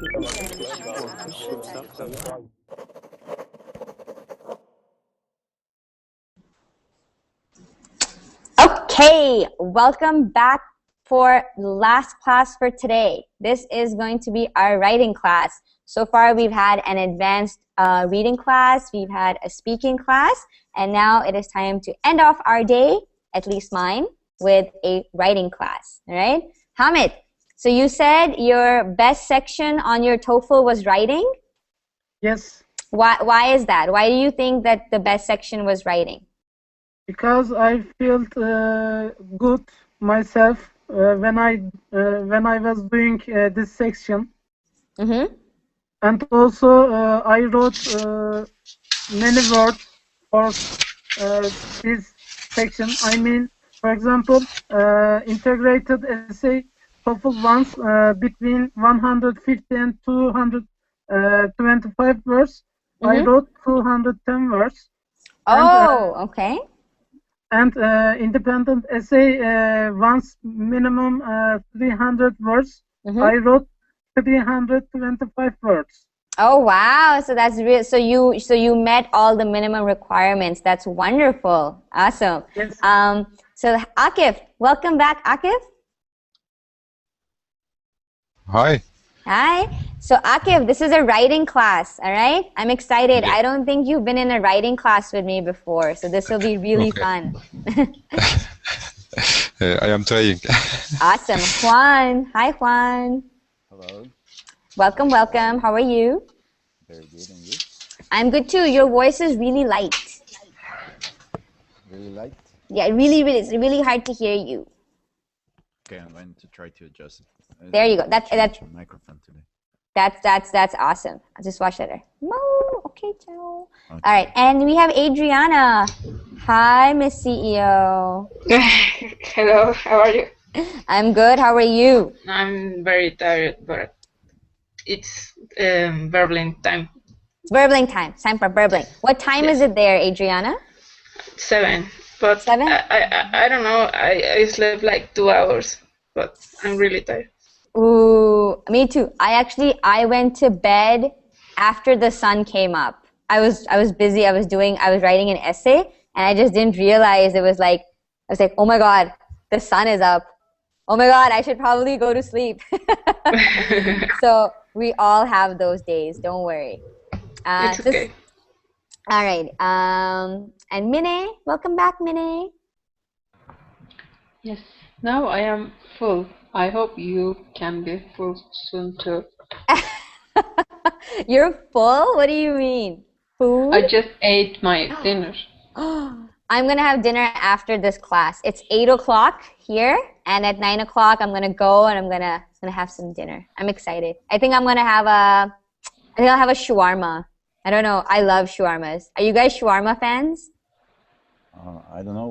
Okay, welcome back for the last class for today. This is going to be our writing class. So far we've had an advanced reading class, we've had a speaking class, and now it is time to end off our day, at least mine, with a writing class. All right, Hamid, so you said your best section on your TOEFL was writing? Yes. Why is that? Why do you think that the best section was writing? Because I felt good myself when I was doing this section, and also I wrote many words for this section. I mean, for example, integrated essay TOEFL once between 150 and 225 words. I wrote 210 words. Oh, okay. And independent essay once minimum 300 words. I wrote 325 words. Oh wow! So that's real. So you met all the minimum requirements. That's wonderful. Awesome. Yes. So Akif, welcome back, Akif. Hi. Hi. So Akif, this is a writing class. All right. I'm excited. Yeah. I don't think you've been in a writing class with me before, so this will be really fun. I am trying. Awesome. Juan. Hi, Juan. Hello. Welcome, welcome. How are you? Very good, and you? I'm good too. Your voice is really light. Really light? Yeah, really, it's really hard to hear you. Okay, I'm going to try to adjust it. There you go. That's microphone today. That's awesome. I'll just watch later. Okay, ciao. Okay. All right, and we have Adriana. Hi, Miss CEO. Hello, how are you? I'm good. How are you? I'm very tired, but it's burbling time. Burbling time. Time for burbling. What time is it there, Adriana? 7. But 7? I don't know. I slept like 2 hours, but I'm really tired. Ooh, me too. I went to bed after the sun came up. I was busy. I was writing an essay, and I just didn't realize it was like, I was like, oh my God, the sun is up. Oh my God, I should probably go to sleep. So we all have those days. Don't worry. It's okay. All right. And Mine, welcome back, Mine. Yes. Now I am full. I hope you can be full soon too. You're full? What do you mean? Food? I just ate my dinner. I'm gonna have dinner after this class. It's 8 o'clock here, and at 9 o'clock I'm gonna go and I'm gonna have some dinner. I'm excited. I think I'll have a shawarma. I don't know. I love shawarmas. Are you guys shawarma fans? I don't know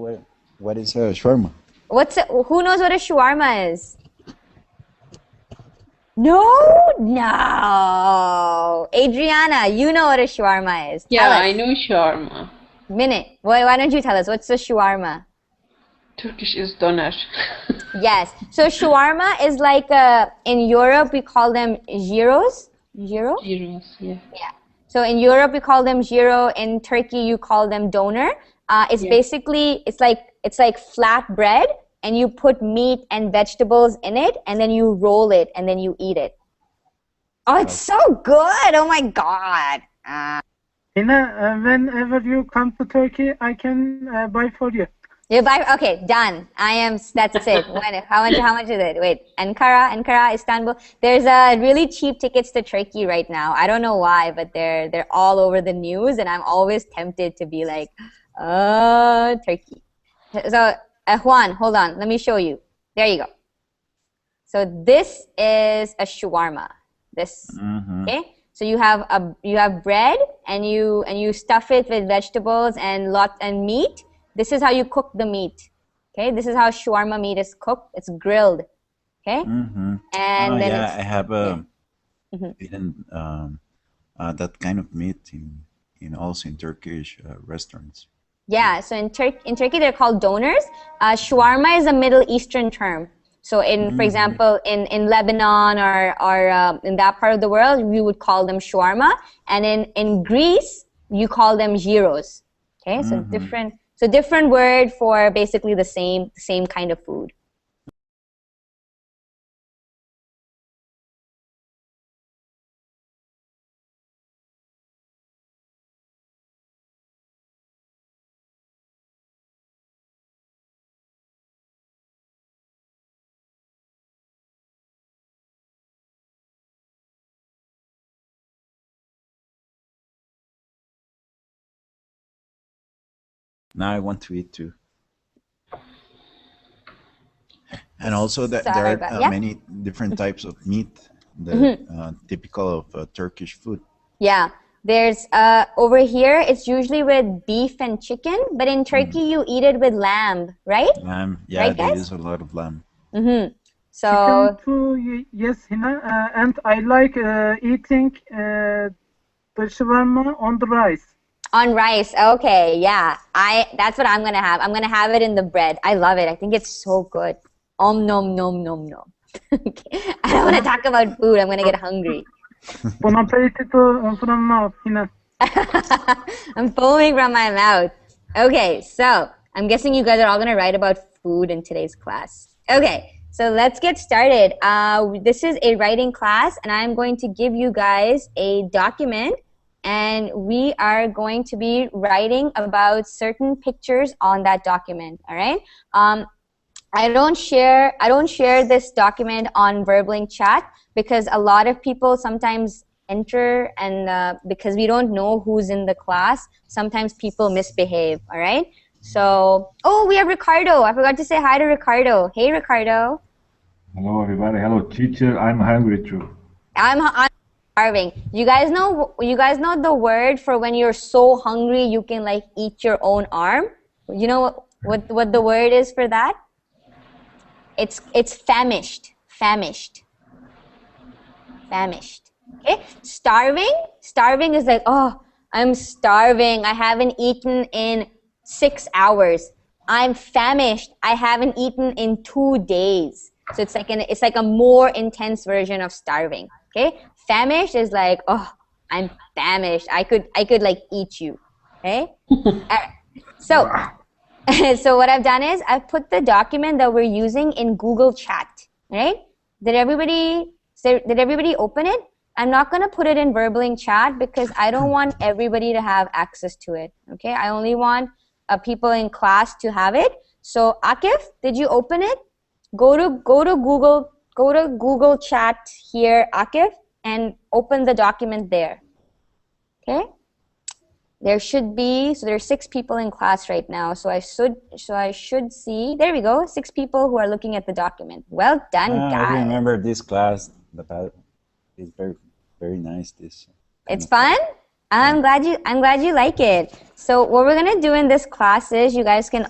what is a shwarma. Who knows what a shawarma is? No. Adriana, you know what a shawarma is. Yeah, I know shawarma. Minute. Why don't you tell us? What's a shawarma? Turkish is doner. Yes. So shawarma is like in Europe we call them gyros. Gyro? Gyros, yeah. Yeah. So in Europe we call them gyro. In Turkey you call them doner. It's basically it's like flat bread, and you put meat and vegetables in it, and then you roll it, and then you eat it. Oh, it's so good! Oh my God! Hina, whenever you come to Turkey, I can buy for you. You buy? Okay, done. That's it. How much is it? Wait, Ankara, Istanbul. There's really cheap tickets to Turkey right now. I don't know why, but they're all over the news, and I'm always tempted to be like, Turkey. So Juan, hold on. Let me show you. There you go. So this is a shawarma. This. Okay. So you have bread, and you stuff it with vegetables and meat. This is how you cook the meat. Okay. This is how shawarma meat is cooked. It's grilled. Okay. And then I have eaten that kind of meat in Turkish restaurants. Yeah, so in Turkey they're called donors. Shawarma is a Middle Eastern term. So for example, in Lebanon or in that part of the world, we would call them shawarma, and in Greece, you call them gyros. Okay, so different word for basically the same kind of food. Now I want to eat too. And also that there Sorry are about yeah. many different types of meat that typical of Turkish food. Yeah, there's over here it's usually with beef and chicken, but in Turkey you eat it with lamb, right? Lamb, yeah, Right, they guys? use a lot of lamb. So Chicken too, yes, Hina. And I like eating the shawarma on the rice. on rice, okay, yeah. That's what I'm gonna have. I'm gonna have it in the bread. I love it. I think it's so good. Nom nom nom nom. Okay. I don't want to talk about food. I'm gonna get hungry. Bon appetito from now, Hina. I'm foaming from my mouth. Okay, so I'm guessing you guys are all gonna write about food in today's class. Okay, so let's get started. This is a writing class, and I'm going to give you guys a document, and we are going to be writing about certain pictures on that document. All right. I don't share this document on Verbling chat because a lot of people sometimes enter, and because we don't know who's in the class, sometimes people misbehave. All right. So, oh, we have Ricardo. I forgot to say hi to Ricardo. Hey, Ricardo. Hello, everybody. Hello, teacher. I'm hungry too. I'm starving. You guys know the word for when you're so hungry you can like eat your own arm? You know what the word is for that? It's famished. Okay? Starving is like, oh, I'm starving. I haven't eaten in 6 hours. I'm famished. I haven't eaten in 2 days. So it's like a more intense version of starving. Okay? Famished is like, oh, I'm famished. I could like eat you. Okay? So so what I've done is I've put the document that we're using in Google Chat, right? Did everybody open it? I'm not going to put it in Verbling chat because I don't want everybody to have access to it, okay? I only want people in class to have it. So Akif, did you open it? Go to Google Chat here, Akif, and open the document there, okay? There should be, so there's 6 people in class right now. So I should see, there we go, 6 people who are looking at the document. Well done, guys. I remember this class. It's very, very nice. It's fun? I'm glad you like it. So what we're gonna do in this class is you guys can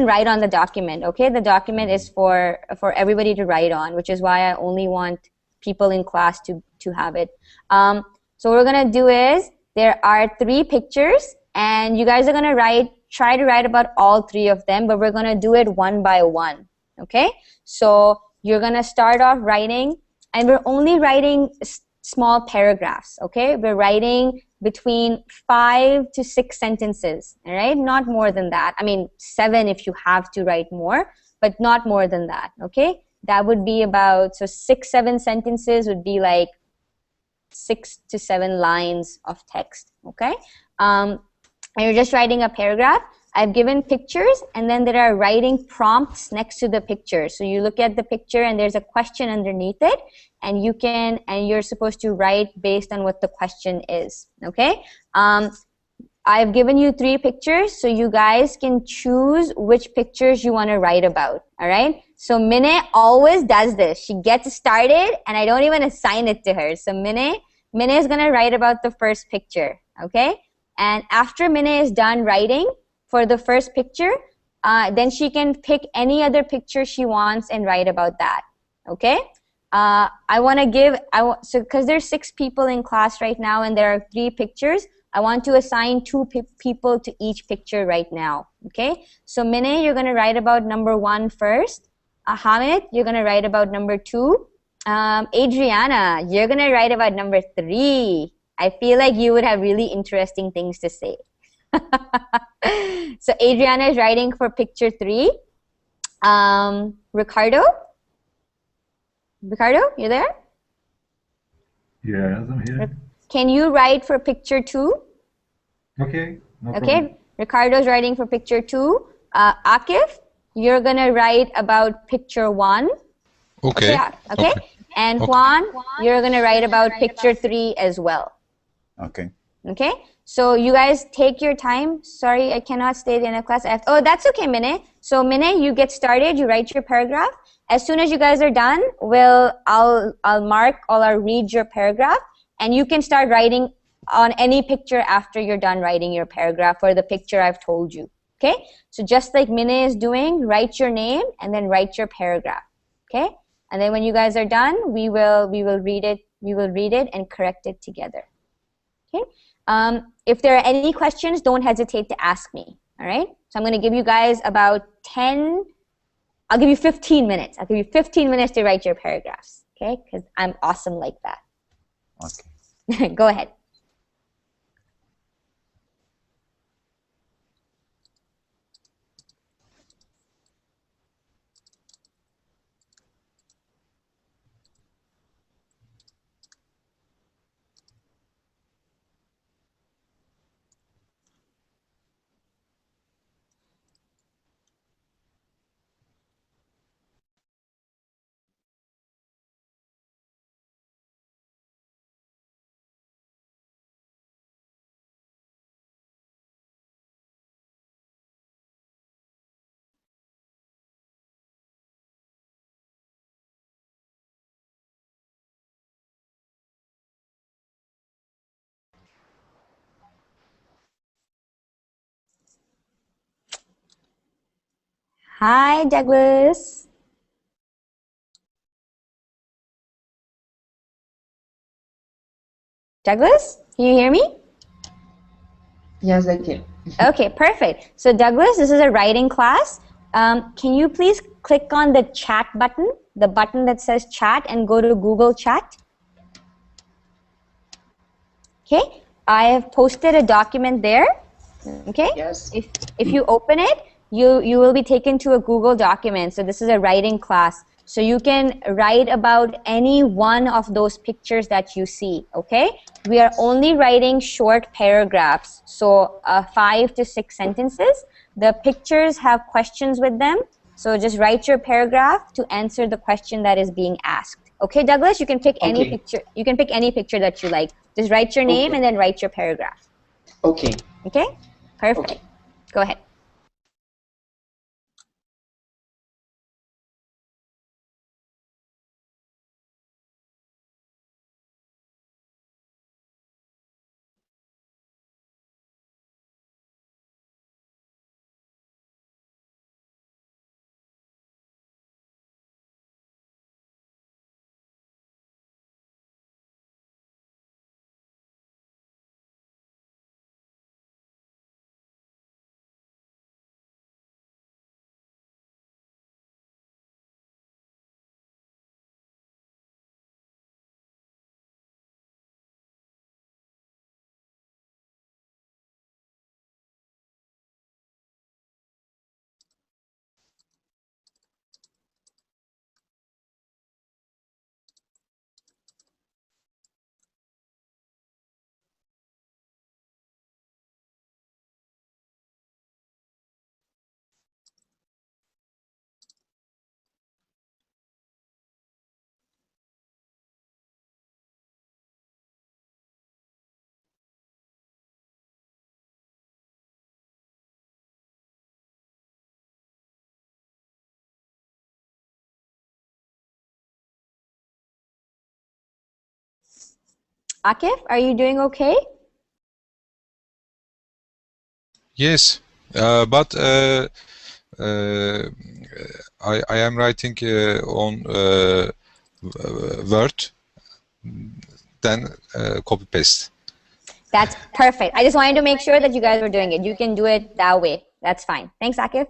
write on the document, okay? The document is for everybody to write on, which is why I only want people in class to have it. So what we're gonna do is, there are 3 pictures, and you guys are going to try to write about all 3 of them, but we're going to do it one by one, okay? So you're going to start off writing, and we're only writing small paragraphs, okay? We're writing between 5 to 6 sentences, all right? Not more than that. I mean, 7 if you have to write more, but not more than that, okay? That would be about, so 6, 7 sentences would be like 6 to 7 lines of text, okay? And you're just writing a paragraph. I've given pictures, and then there are writing prompts next to the picture. So you look at the picture, and there's a question underneath it, and you're supposed to write based on what the question is, okay? I've given you 3 pictures, so you guys can choose which pictures you want to write about, all right? So Minnie always does this. She gets started, and I don't even assign it to her. So Minnie is going to write about the first picture, okay? And after Minnie is done writing for the first picture, then she can pick any other picture she wants and write about that, okay? So because there's 6 people in class right now, and there are 3 pictures, I want to assign 2 people to each picture right now, okay? So Minnie, you're going to write about number 1 first, Hamid, you're going to write about number 2. Adriana, you're going to write about number 3. I feel like you would have really interesting things to say. So Adriana is writing for picture 3. Ricardo, you there? Yes, I'm here. Can you write for picture 2? Okay, no Okay, problem. Ricardo's writing for picture 2. Akif, you're going to write about picture 1. Okay. Okay. And Juan, you're going to write about picture 3 as well. Okay. Okay. So you guys take your time. Sorry, I cannot stay at the end of class. Oh, that's okay, Mine. So Mine, you get started. You write your paragraph. As soon as you guys are done, I'll mark or I'll read your paragraph, and you can start writing on any picture after you're done writing your paragraph for the picture I've told you. Okay. So just like Mine is doing, write your name and then write your paragraph. Okay. And then when you guys are done, we will read it. We will read it and correct it together. Okay. If there are any questions, don't hesitate to ask me. All right. So I'm going to give you guys about 10. I'll give you 15 minutes. I'll give you 15 minutes to write your paragraphs. Okay. Because I'm awesome like that. Okay. Go ahead. Hi, Douglas. Douglas, can you hear me? Yes, I can. Okay, perfect. So Douglas, this is a writing class. Can you please click on the chat button, the button that says chat, and go to Google Chat? Okay, I have posted a document there. Okay, Yes. if you open it, you will be taken to a Google document. So this is a writing class. So you can write about any one of those pictures that you see. Okay, we are only writing short paragraphs, so 5 to 6 sentences. The pictures have questions with them, so just write your paragraph to answer the question that is being asked. Okay, Douglas, you can pick any picture. You can pick any picture that you like. Just write your name and then write your paragraph. Okay. Okay, perfect. Go ahead. Akif, are you doing okay? Yes, but I am writing on Word, then copy paste. That's perfect. I just wanted to make sure that you guys were doing it. You can do it that way. That's fine. Thanks, Akif.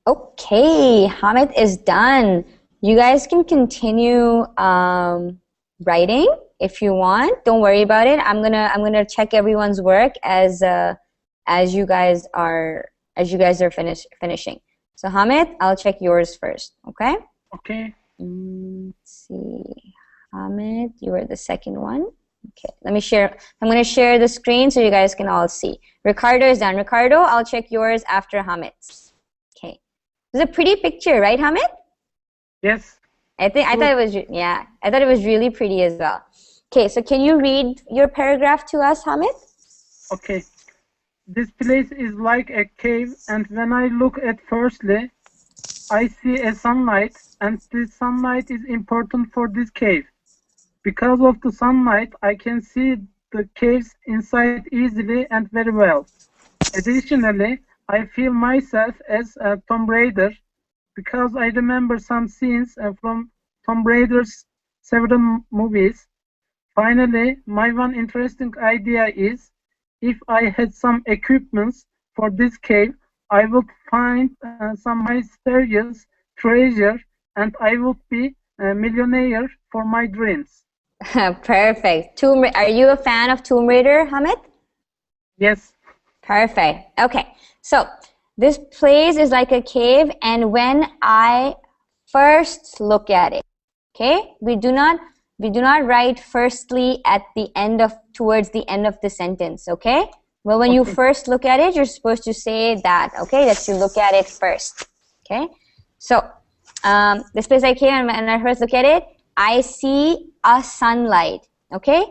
Okay, Hamid is done. You guys can continue writing if you want. Don't worry about it. I'm gonna check everyone's work as you guys are finishing. So Hamid, I'll check yours first. Okay. Okay. Let's see, Hamid, you were the second one. Okay, let me share. I'm gonna share the screen so you guys can all see. Ricardo is done. Ricardo, I'll check yours after Hamid's. Okay. It's a pretty picture, right, Hamid? Yes. I thought it was, yeah, I thought it was really pretty as well. Okay, so can you read your paragraph to us, Hamid? Okay. This place is like a cave, and when I look at firstly, I see a sunlight, and this sunlight is important for this cave. Because of the sunlight, I can see the caves inside easily and very well. Additionally, I feel myself as a Tomb Raider because I remember some scenes from Tomb Raider's several movies. Finally, my one interesting idea is if I had some equipments for this cave, I would find some mysterious treasure and I would be a millionaire for my dreams. Perfect. Are you a fan of Tomb Raider, Hamid? Yes. Perfect. Okay, so this place is like a cave, and when I first look at it, okay, we do not write firstly at the end of towards the end of the sentence, okay? Well, when you first look at it, you're supposed to say that, okay, that you look at it first, okay? So this place I came and when I first look at it, I see a sunlight, okay?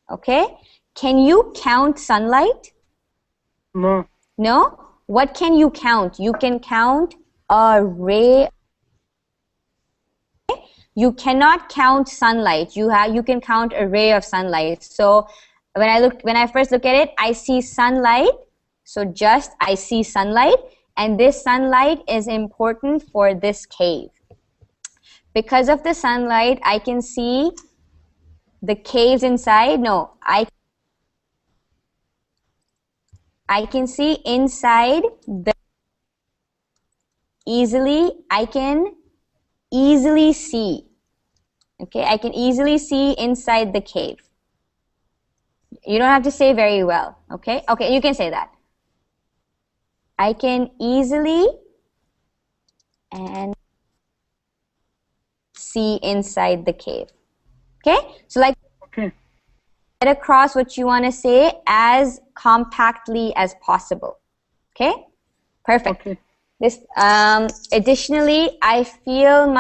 Okay, can you count sunlight? No. No? What can you count? You can count a ray. You cannot count sunlight. You can count a ray of sunlight. So when I first look at it, I see sunlight. So just I see sunlight, and this sunlight is important for this cave. Because of the sunlight, I can see the caves inside. No, I can see inside the easily. I can easily see. Okay, I can easily see inside the cave. You don't have to say very well. Okay, okay, you can say that. I can easily and see inside the cave. Okay, so like Okay. get across what you want to say as compactly as possible. Okay, perfect. Okay. This additionally, I feel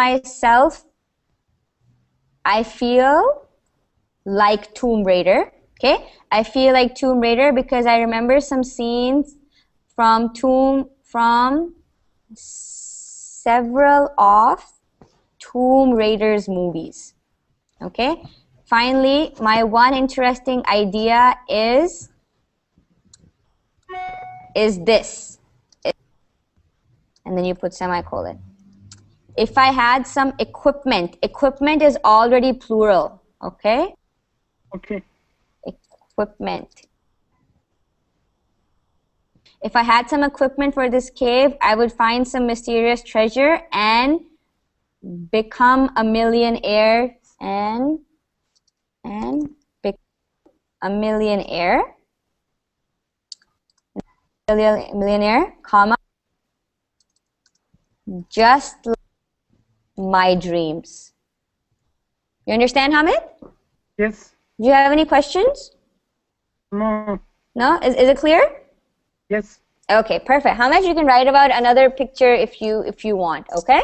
like Tomb Raider. Okay, I feel like Tomb Raider because I remember some scenes from several of Tomb Raider's movies. Okay, finally, my one interesting idea is this. And then you put semicolon. If I had some equipment is already plural, okay? Okay. Equipment. If I had some equipment for this cave, I would find some mysterious treasure and become a millionaire and become a millionaire, comma, just like my dreams. You understand, Hamid? Yes. Do you have any questions? No. No? Is it clear? Yes. Okay, perfect. Hamid, you can write about another picture if you want, okay?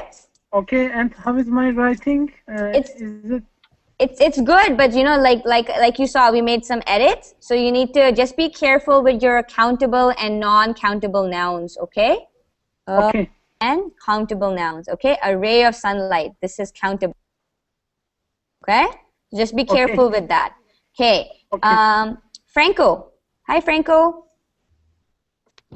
Okay, and how is my writing? It's good, but you know, like you saw, we made some edits. So you need to just be careful with your countable and non-countable nouns, okay? Okay. And countable nouns, okay? A ray of sunlight, this is countable, okay? Just be careful with that. Okay. Franco. Hi, Franco.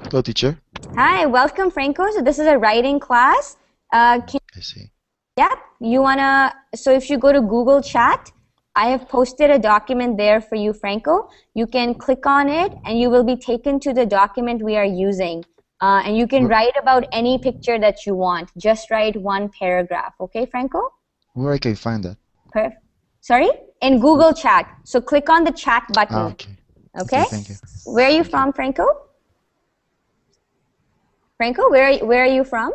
Hello, teacher. Hi, welcome, Franco. So this is a writing class. I see. Yeah, you wanna, so if you go to Google Chat, I have posted a document there for you, Franco. You can click on it and you will be taken to the document we are using. And you can write about any picture that you want. Just write one paragraph. Okay, Franco? Where I can find that? Perfect. Sorry? In Google Chat. So click on the chat button. Okay. Okay? Thank you. Where are you from, Franco? Franco, where are you from?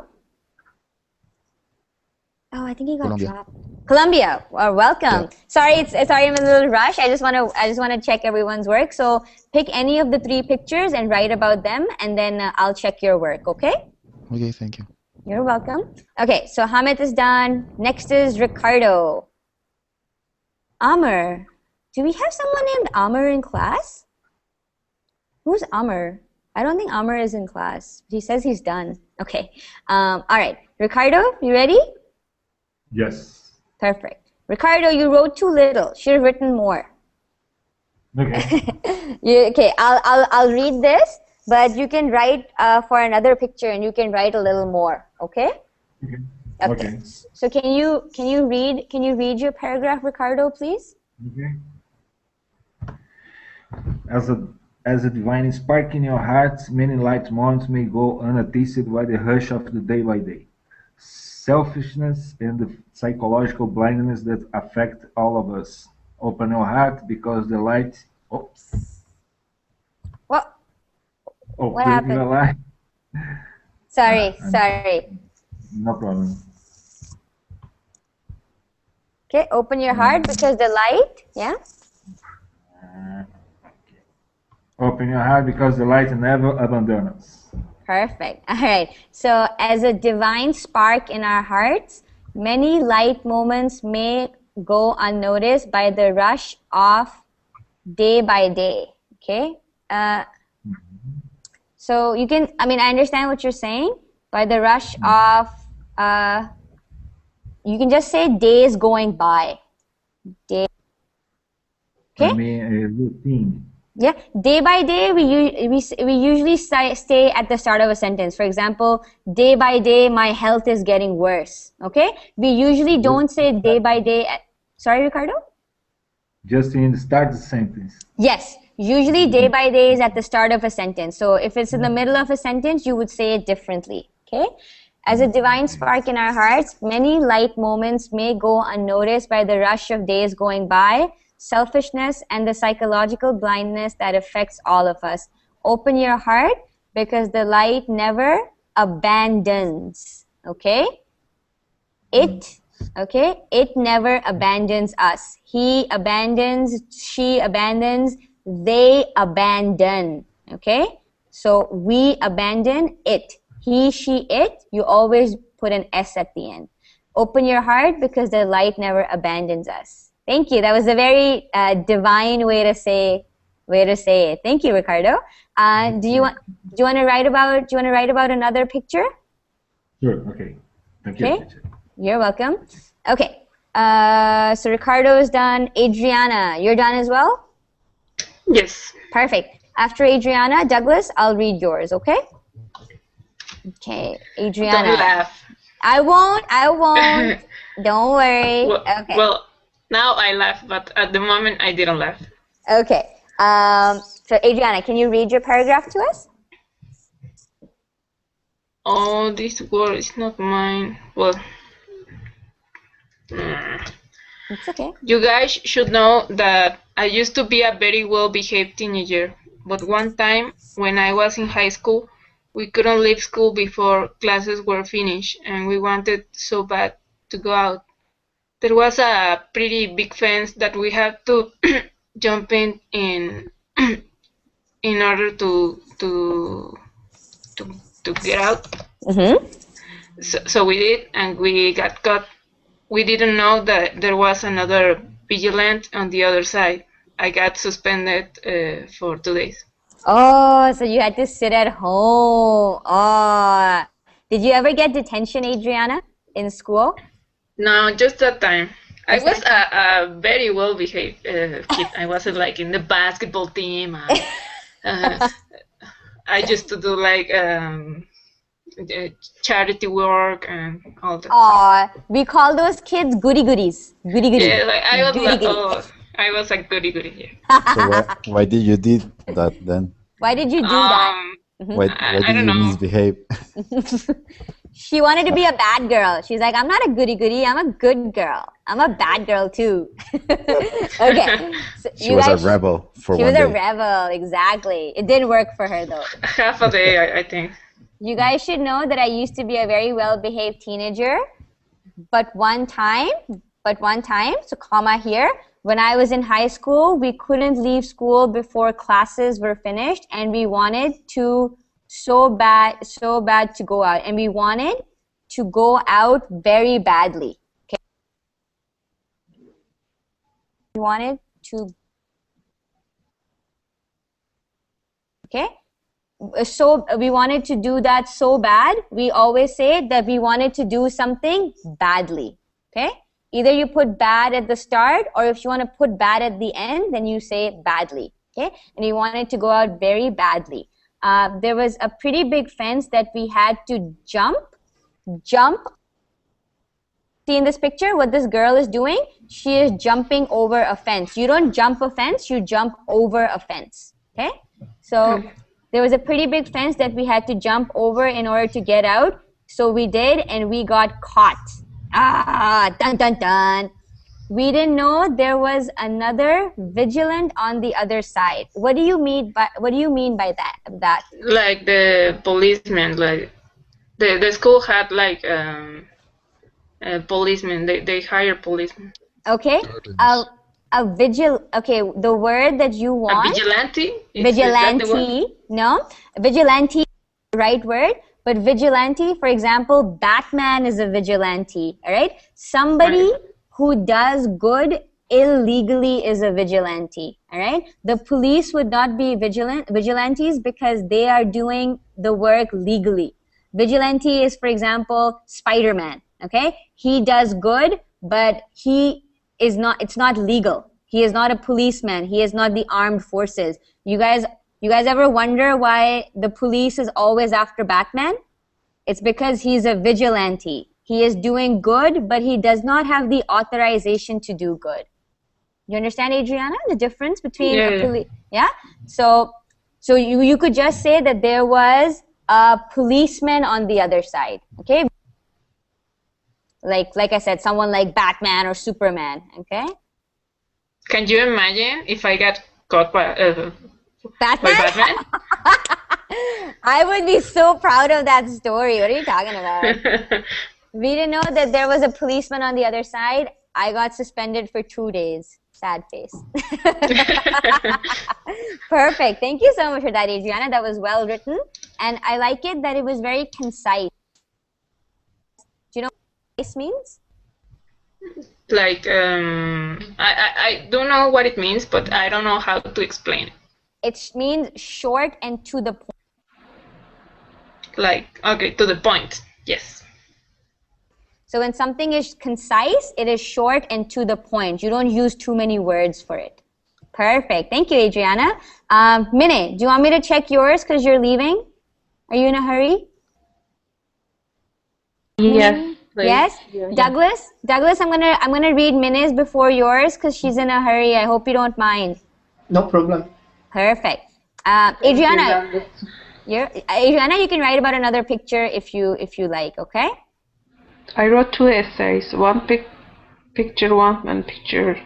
Oh, I think he got Colombia. dropped. Colombia. Well, welcome. Yeah. Sorry, sorry, I'm in a little rush. I just want to check everyone's work. So pick any of the 3 pictures and write about them, and then I'll check your work. Okay? Okay, thank you. You're welcome. Okay, so Hamid is done. Next is Ricardo. Amr. Do we have someone named Amr in class? Who's Amr? I don't think Amr is in class. He says he's done. Okay. All right. Ricardo, you ready? Yes. Perfect. Ricardo, you wrote too little. Should have written more. Okay. Okay. I'll read this, but you can write for another picture, and you can write a little more. Okay. Okay. So can you read your paragraph, Ricardo, please? Okay. As a divine spark in your hearts, many light moments may go unattested by the hush of the day by day. Selfishness and the psychological blindness that affect all of us. Open your heart because the light. Oops. What Open happened? your light. Sorry. No problem. Okay, open your heart because the light, yeah? Open your heart because the light never abandons us. Perfect. All right. So as a divine spark in our hearts, many light moments may go unnoticed by the rush of day by day. Okay? So you can, I understand what you're saying. By the rush of, you can just say days going by. Day. Okay? I mean, a routine. Yeah, day by day, we usually stay at the start of a sentence. For example, day by day, my health is getting worse. Okay? We usually don't say day by day. Sorry, Ricardo? Just in the start of the sentence. Yes, usually day by day is at the start of a sentence. So if it's in the middle of a sentence, you would say it differently. Okay? As a divine spark in our hearts, many light moments may go unnoticed by the rush of days going by, selfishness, and the psychological blindness that affects all of us. Open your heart because the light never abandons. Okay? It never abandons us. He abandons, she abandons, they abandon. Okay? So we abandon it. He, she, it, you always put an S at the end. Open your heart because the light never abandons us. Thank you. That was a very divine way to say it. Thank you, Ricardo. Do you want to write about another picture? Sure. Okay. Thank you. Okay. You're welcome. Okay. So Ricardo is done. Adriana, you're done as well? Yes. Perfect. After Adriana, Douglas, I'll read yours. Okay. Okay, Adriana. Don't laugh. I won't. Don't worry. Well, okay. Well, now I laugh, but at the moment I didn't laugh. Okay. So Adriana, can you read your paragraph to us? Oh, this word is not mine. Well, It's okay. you guys should know that I used to be a very well-behaved teenager, but one time when I was in high school, we couldn't leave school before classes were finished, and we wanted so bad to go out. There was a pretty big fence that we had to jump in order to get out. Mm-hmm. So we did, and we got caught. We didn't know that there was another vigilant on the other side. I got suspended for 2 days. Oh, so you had to sit at home. Oh, did you ever get detention, Adriana, in school? No, just that time. I was a very well-behaved kid. I wasn't like in the basketball team. I used to do like charity work and all that. Aw, we call those kids goody goodies. Goody goody. Yeah, like I was Goody like, goody. oh, I was a goody goody. Yeah. So why did you did that then? Why did you do that? Why I did don't you know. misbehave? She wanted to be a bad girl. She's like, I'm not a goody goody. I'm a good girl. I'm a bad girl too. Okay. So She was a rebel for She one was day. a rebel, exactly. It didn't work for her though. Half a day, I think. You guys should know that I used to be a very well-behaved teenager, but one time, so comma here, when I was in high school, we couldn't leave school before classes were finished, and we wanted to so bad to go out, and we wanted to go out very badly. Okay, we wanted to. Okay. So we wanted to do that so bad. We always say that we wanted to do something badly. Okay. Either you put bad at the start, or if you want to put bad at the end, then you say badly. Okay. And we wanted to go out very badly. There was a pretty big fence that we had to jump. See in this picture what this girl is doing? She is jumping over a fence. You don't jump a fence, you jump over a fence. Okay. So there was a pretty big fence that we had to jump over in order to get out. So we did, and we got caught. Dun dun dun. We didn't know there was another vigilant on the other side. What do you mean by that? Like the policeman, like the school had like policemen. They hire policemen. Okay. Okay, the word that you want. A vigilante? Vigilante. No. Vigilante is the right word. But vigilante, for example, Batman is a vigilante. All right. Somebody who does good illegally is a vigilante. All right. The police would not be vigilantes because they are doing the work legally. Vigilante is, for example, Spider-Man. Okay. He does good, but it's not legal. He is not a policeman. He is not the armed forces. You guys ever wonder why the police is always after Batman? It's because he's a vigilante. He is doing good, but he does not have the authorization to do good. You understand, Adriana, the difference between a police? Yeah. So you could just say that there was a policeman on the other side. Okay. Like I said, someone like Batman or Superman. Okay. Can you imagine if I got caught by Batman? I would be so proud of that story. What are you talking about? We didn't know that there was a policeman on the other side. I got suspended for 2 days. Sad face. Perfect. Thank you so much for that, Adriana. That was well written. And I like it that it was very concise. Do you know what concise means? Like, I don't know what it means, but I don't know how to explain it. It means short and to the point. Like, okay, to the point. Yes. So when something is concise, it is short and to the point. You don't use too many words for it. Perfect. Thank you, Adriana. Mine, do you want me to check yours because you're leaving? Are you in a hurry? Yes. Please. Yes? Yeah. Douglas, I'm gonna read Mine's before yours because she's in a hurry. I hope you don't mind. No problem. Perfect. Adriana, Adriana, you can write about another picture if you like, okay? I wrote 2 essays. One picture 1 and picture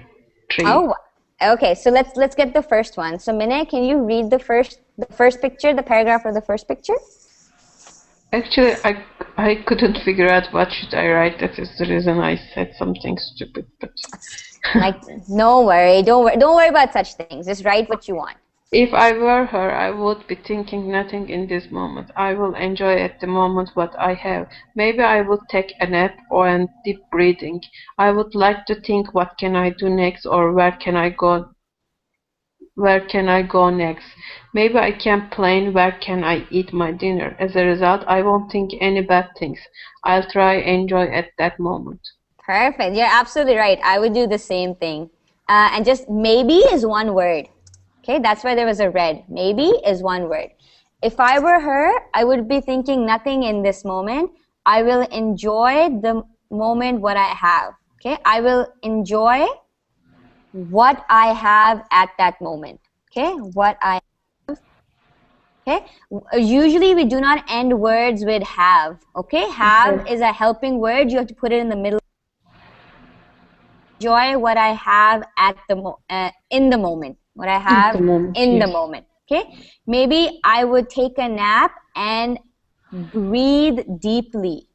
3. Oh, okay. So let's get the first one. So Mine, can you read the first picture, the paragraph of the first picture? Actually, I couldn't figure out what should I write. That is the reason I said something stupid. But like, no worry, don't worry about such things. Just write what you want. If I were her, I would be thinking nothing in this moment. I will enjoy at the moment what I have. Maybe I would take a nap or deep breathing. I would like to think what can I do next or where can I go next. Maybe I can plan where can I eat my dinner. As a result, I won't think any bad things. I'll try enjoy at that moment. Perfect. You're absolutely right. I would do the same thing. And just maybe is one word. Okay, that's why there was a red. Maybe is one word. If I were her, I would be thinking nothing in this moment. I will enjoy the moment what I have. Okay, I will enjoy what I have at that moment. Okay, what I have. Okay, usually we do not end words with have. Okay, have is a helping word. You have to put it in the middle. Enjoy what I have at the in the moment. What I have in the moment. Okay, maybe I would take a nap and breathe deeply.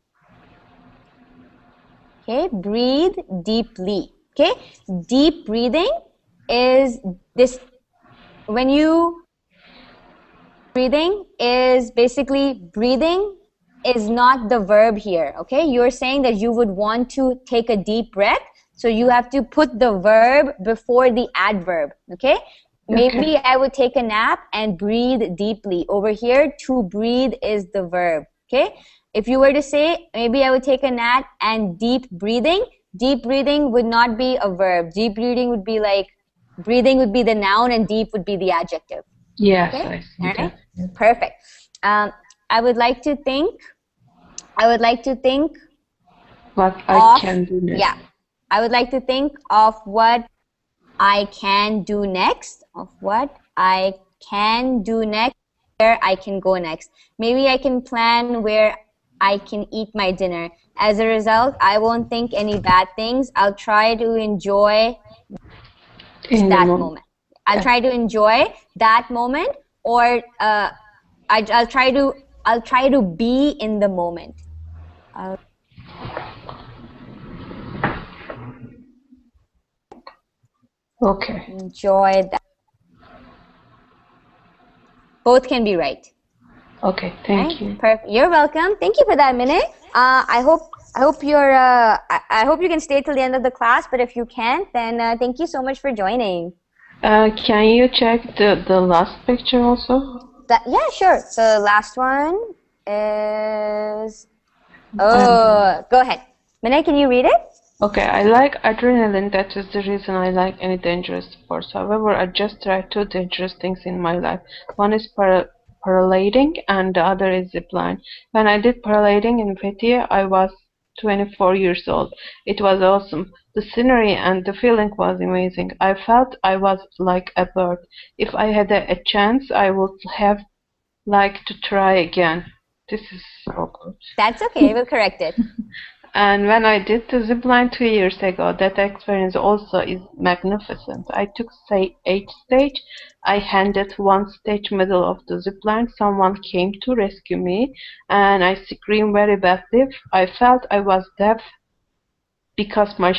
Okay, breathe deeply. Okay, deep breathing is this. When you breathing is basically breathing is not the verb here. Okay, you're saying that you would want to take a deep breath, so you have to put the verb before the adverb. Okay, maybe I would take a nap and breathe deeply. Over here, to breathe is the verb. Okay, if you were to say maybe I would take a nap and deep breathing would not be a verb. Deep breathing would be like, breathing would be the noun and deep would be the adjective. Yes, okay? I see All right? that. Perfect. I would like to think What I can do next. Yeah, I would like to think of what I can do next. Where I can go next. Maybe I can plan where I can eat my dinner. As a result, I won't think any bad things. I'll try to enjoy that moment. I'll try to enjoy that moment, or I'll try to be in the moment. Okay. Enjoy that. Both can be right. Okay, thank you. Perfect. You're welcome. Thank you for that minute. I hope you can stay till the end of the class. But if you can't, then thank you so much for joining. Can you check the last picture also? Yeah, sure. The last one is. Oh, go ahead. Minna, can you read it? Okay, I like adrenaline. That is the reason I like any dangerous sports. However, I just tried two dangerous things in my life. One is paragliding and the other is zipline. When I did paragliding in Fethiye, I was 24 years old. It was awesome. The scenery and the feeling was amazing. I felt I was like a bird. If I had a chance, I would have liked to try again. This is awkward. That's okay. We'll correct it. And when I did the zipline 2 years ago, that experience also is magnificent. I took, say, 8 stage. I handed 1 stage middle of the zipline. Someone came to rescue me, and I screamed very badly. I felt I was deaf because my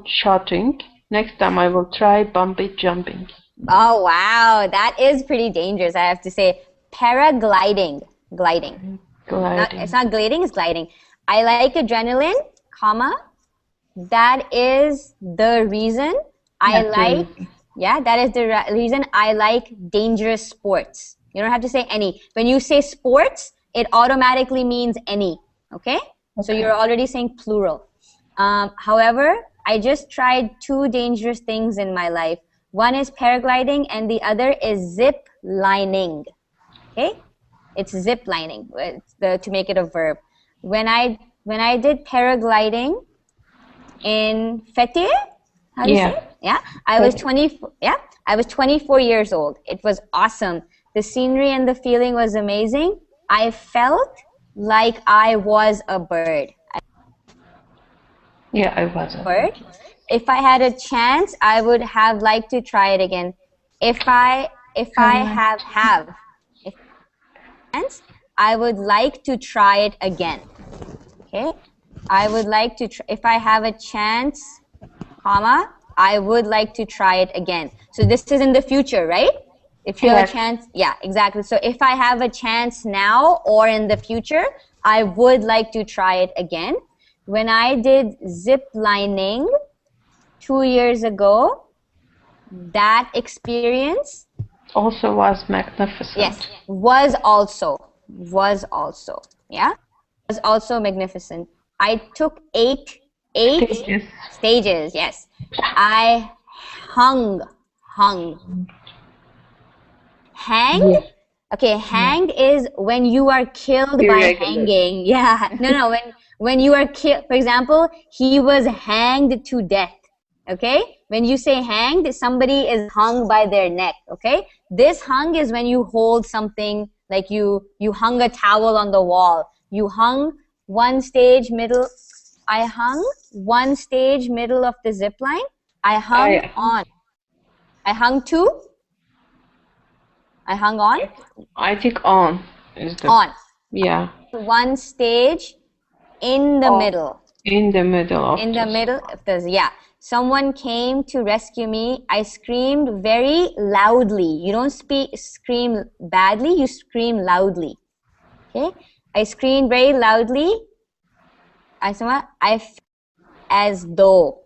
shouting. Next time I will try bungee jumping. Oh, wow. That is pretty dangerous, I have to say. Paragliding. Gliding. It's not gliding, it's gliding. I like adrenaline, that is the reason that is the reason I like dangerous sports. You don't have to say any. When you say sports, it automatically means any, okay? So you're already saying plural. However, I just tried 2 dangerous things in my life. One is paragliding and the other is zip lining, okay? It's zip lining, to make it a verb. When I did paragliding in Fethiye, I was 24 years old. It was awesome. The scenery and the feeling was amazing. I felt like I was a bird. Yeah, I was a bird. If I had a chance, I would have liked to try it again. If I have I would like to try it again. Okay, I would like to if I have a chance, I would like to try it again. So this is in the future, right? If you have a chance, yeah, exactly. So if I have a chance now or in the future, I would like to try it again. When I did zip lining 2 years ago, that experience also was magnificent. Yes, was also, yeah, was also magnificent. I took 8 stages, yes. I hanged. Okay, hanged is when you are killed by Irregular. hanging. Yeah, no, when you are killed. For example, he was hanged to death. Okay, when you say hanged, somebody is hung by their neck. Okay, this hung is when you hold something, like you hung a towel on the wall. You hung one stage middle. I hung one stage middle of the zip line. I hung on. I hung two. I hung on. I think on is the On. yeah. One stage in the middle. In the middle of In the middle of this, yeah. Someone came to rescue me. I screamed very loudly. You don't scream badly, you scream loudly. Okay? I screamed very loudly. I felt as though.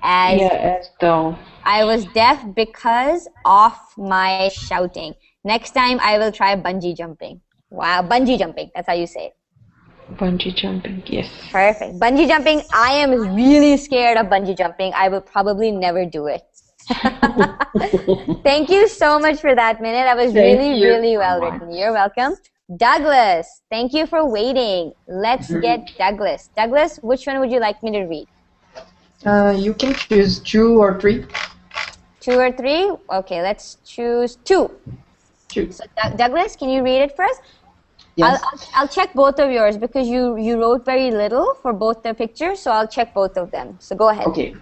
as though. I was deaf because of my shouting. Next time I will try bungee jumping. Wow, bungee jumping. That's how you say it. Bungee jumping, yes. Perfect. Bungee jumping, I am really scared of bungee jumping. I will probably never do it. Thank you so much for that minute. That was really well written. You're welcome. Douglas, thank you for waiting. Let's get Douglas. Douglas, which one would you like me to read? You can choose 2 or 3. 2 or 3? Okay, let's choose 2. 2. So Douglas, can you read it for us? Yes. I'll check both of yours because you wrote very little for both the pictures, so I'll check both of them. So go ahead. Okay.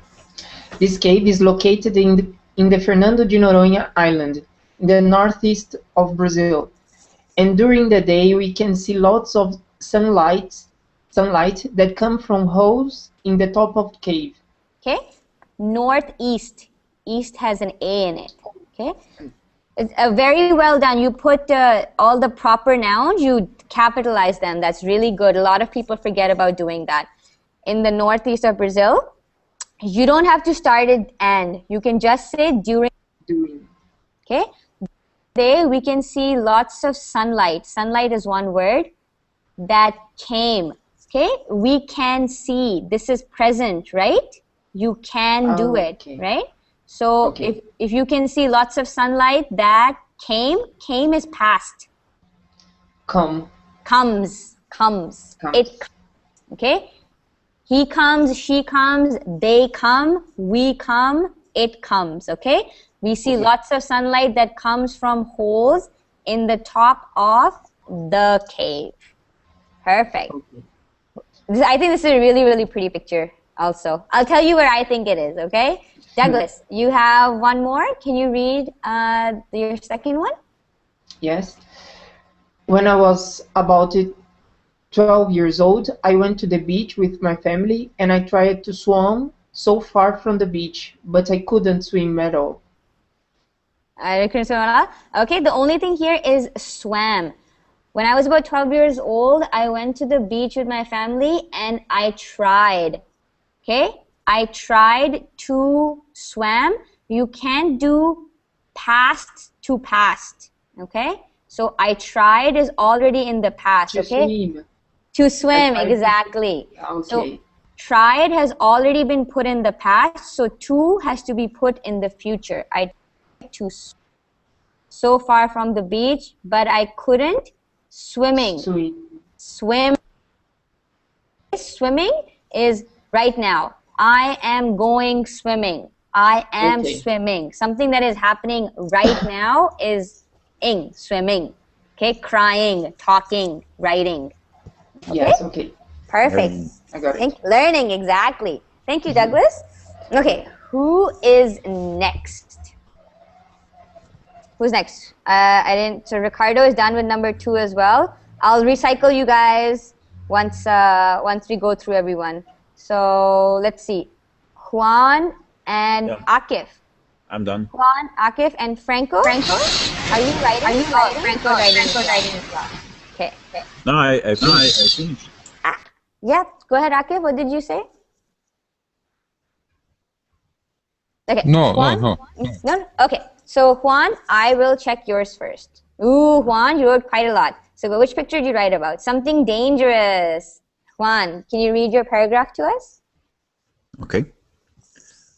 This cave is located in the Fernando de Noronha Island, in the northeast of Brazil. And during the day, we can see lots of sunlight that come from holes in the top of the cave. Okay. Northeast. East has an A in it. Okay. It's very well done. You put all the proper nouns, you capitalize them. That's really good. A lot of people forget about doing that. In the northeast of Brazil, you don't have to start it and. You can just say during. Okay. Today we can see lots of sunlight. Sunlight is one word. That came. Okay. We can see. This is present, right? You can do it, right? So if you can see lots of sunlight that came is past. Comes. It, okay? He comes, she comes, they come, we come, it comes, okay? We see lots of sunlight that comes from holes in the top of the cave. Perfect. I think this is a really pretty picture also. I'll tell you where I think it is, okay? Douglas, you have one more. Can you read your second one? Yes. When I was about 12 years old, I went to the beach with my family and I tried to swim so far from the beach, but I couldn't swim at all. Okay, the only thing here is swam. When I was about 12 years old, I went to the beach with my family and I tried. Okay? I tried to swim. You can't do past to past. Okay? So I tried is already in the past. Okay? To swim, exactly. Okay. So tried has already been put in the past. So to has to be put in the future. I tried to so far from the beach, but I couldn't. Swimming. Swimming is right now. I am going swimming. I am swimming. Something that is happening right now is swimming. Okay, crying, talking, writing. Okay? Yes, okay. Perfect. I got it. Learning, exactly. Thank you, Douglas. Okay, who is next? Who's next? So Ricardo is done with number 2 as well. I'll recycle you guys once we go through everyone. So let's see. Juan and Akif. I'm done. Juan, Akif, and Franco. Are you writing? Franco writing as well. Okay. No, I finished. Yeah, go ahead, Akif. What did you say? Okay. No. No? Okay. So Juan, I will check yours first. Ooh, Juan, you wrote quite a lot. So which picture did you write about? Something dangerous. Juan, can you read your paragraph to us? Okay.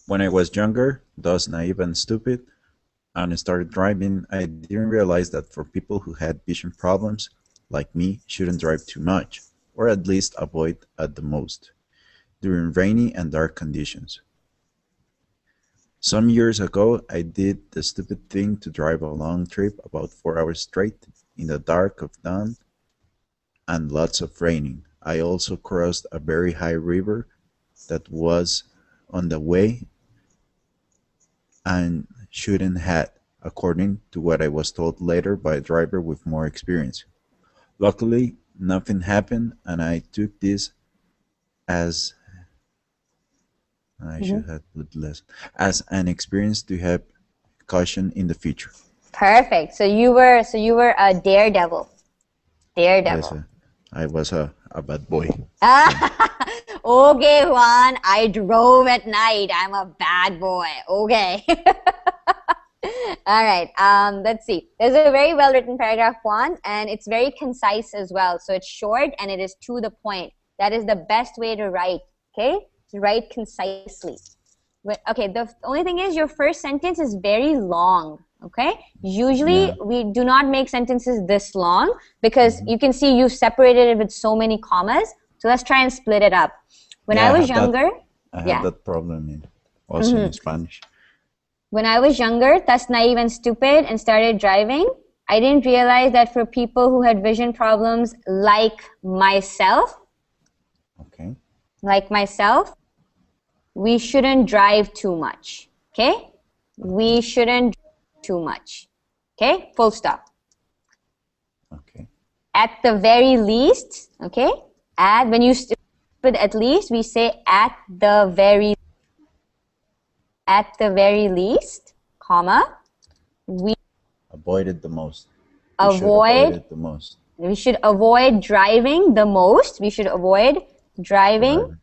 When I was younger, thus naive and stupid, and started driving, I didn't realize that for people who had vision problems, like me, shouldn't drive too much, or at least avoid at the most, during rainy and dark conditions. Some years ago, I did the stupid thing to drive a long trip about 4 hours straight in the dark of dawn and lots of raining. I also crossed a very high river that was on the way and shouldn't have, according to what I was told later by a driver with more experience. Luckily, nothing happened, and I took this as I should have put less as an experience to have caution in the future. Perfect. So you were a daredevil. Daredevil. I was a bad boy. Okay, Juan. I drove at night. I'm a bad boy. Okay. All right. Let's see. There's a very well written paragraph, Juan, and it's very concise as well. So it's short and it is to the point. That is the best way to write. Okay, to write concisely. Okay. The only thing is your first sentence is very long. Okay. Usually we do not make sentences this long because you can see you separated it with so many commas. So let's try and split it up. When I was younger, I have that problem also in Spanish. When I was younger, thus naive and stupid, and started driving, I didn't realize that for people who had vision problems like myself, we shouldn't drive too much. Okay? We shouldn't drive too much. Okay? Full stop. Okay. At the very least, okay? When you put at least, we say at the very least, comma, we avoided the most. We should avoid driving the most. We should avoid driving